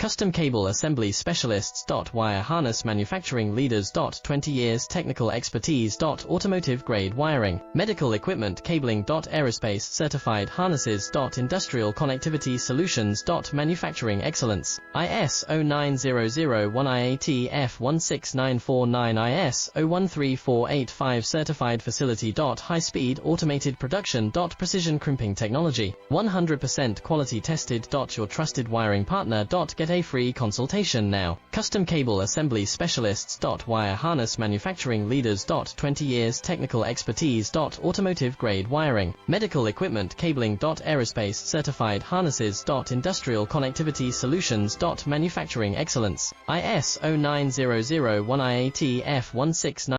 Custom Cable Assembly Specialists. Wire Harness Manufacturing Leaders. 20 years technical expertise. Automotive grade wiring, medical equipment cabling. Aerospace certified harnesses. Industrial connectivity solutions. Manufacturing excellence. ISO 9001 IATF 16949 ISO 13485 certified facility. High speed automated production. Precision crimping technology, 100% quality tested. Your trusted wiring partner. Get a free consultation now. Custom Cable Assembly Specialists. Wire Harness Manufacturing Leaders. 20 years technical expertise. Automotive grade wiring, medical equipment cabling. Aerospace certified harnesses. Industrial connectivity solutions. Manufacturing excellence. ISO 9001 IATF 169